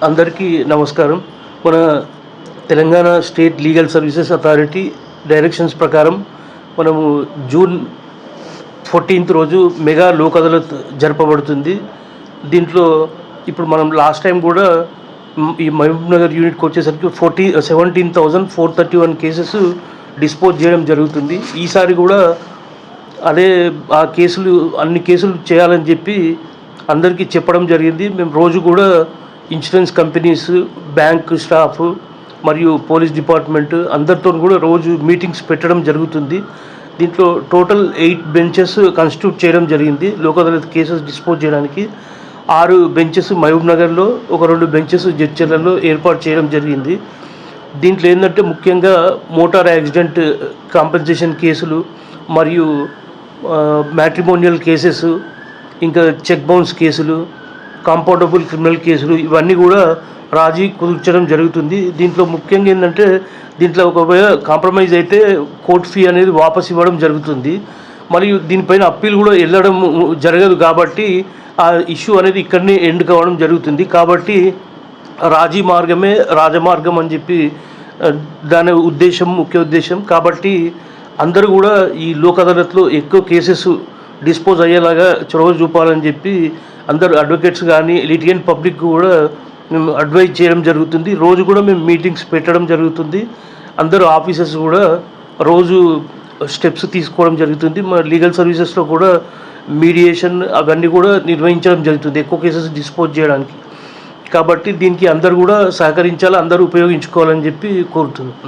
అందరికీ నమస్కారం. మన Telangana state legal services authority directions ప్రకారం మనము జూన్ 14th రోజు మెగా లోక్ అదాలత్ జరపబడుతుంది. దీంట్లో ఇప్పుడు మనం లాస్ట్ టైం కూడా ఈ మహబూబ్ నగర్ యూనిట్కి వచ్చేసరికి 17,431 కేసెస్ డిస్పోజ్ చేయడం జరుగుతుంది. ఈసారి కూడా అదే ఆ కేసులు అన్ని కేసులు చేయాలని చెప్పి అందరికీ చెప్పడం జరిగింది. మేము రోజు కూడా ఇన్సూరెన్స్ కంపెనీస్, బ్యాంక్ స్టాఫ్ మరియు పోలీస్ డిపార్ట్మెంట్ అందరితో కూడా రోజు మీటింగ్స్ పెట్టడం జరుగుతుంది. దీంట్లో టోటల్ 8 బెంచెస్ కన్స్టిట్యూట్ చేయడం జరిగింది. లోక్ అదాలత్ కేసెస్ డిస్పోజ్ చేయడానికి 6 బెంచెస్ మహబూబ్ నగర్లో, ఒక 2 బెంచెస్ జడ్చర్లలో ఏర్పాటు చేయడం జరిగింది. దీంట్లో ఏంటంటే ముఖ్యంగా మోటార్ యాక్సిడెంట్ కాంపెన్సేషన్ కేసులు మరియు మ్యాట్రిమోనియల్ కేసెస్, ఇంకా చెక్ బౌన్స్ కేసులు, కాంపౌండబుల్ క్రిమినల్ కేసులు ఇవన్నీ కూడా రాజీ కుదుర్చడం జరుగుతుంది. దీంట్లో ముఖ్యంగా ఏంటంటే దీంట్లో ఒకవేళ కాంప్రమైజ్ అయితే కోర్ట్ ఫీ అనేది వాపస్ ఇవ్వడం జరుగుతుంది. మరియు దీనిపైన అప్పీల్ కూడా వెళ్ళడం జరగదు కాబట్టి ఆ ఇష్యూ అనేది ఇక్కడనే ఎండ్ కావడం జరుగుతుంది. కాబట్టి రాజీ మార్గమే రాజమార్గం అని చెప్పి దాని ఉద్దేశం, ముఖ్య ఉద్దేశం. కాబట్టి అందరూ కూడా ఈ లోక్ అదాలత్లో ఎక్కువ కేసెస్ డిస్పోజ్ అయ్యేలాగా చొరవ చూపాలని చెప్పి అందరు అడ్వకేట్స్ కానీ లిటిగెంట్ పబ్లిక్ కూడా మేము అడ్వైజ్ చేయడం జరుగుతుంది. రోజు కూడా మేము మీటింగ్స్ పెట్టడం జరుగుతుంది. అందరూ ఆఫీసర్స్ కూడా రోజు స్టెప్స్ తీసుకోవడం జరుగుతుంది. మా లీగల్ సర్వీసెస్లో కూడా మీడియేషన్ అవన్నీ కూడా నిర్వహించడం జరుగుతుంది ఎక్కువ కేసెస్ డిస్పోజ్ చేయడానికి. కాబట్టి దీనికి అందరూ కూడా సహకరించాలి, అందరూ ఉపయోగించుకోవాలని చెప్పి కోరుతున్నాను.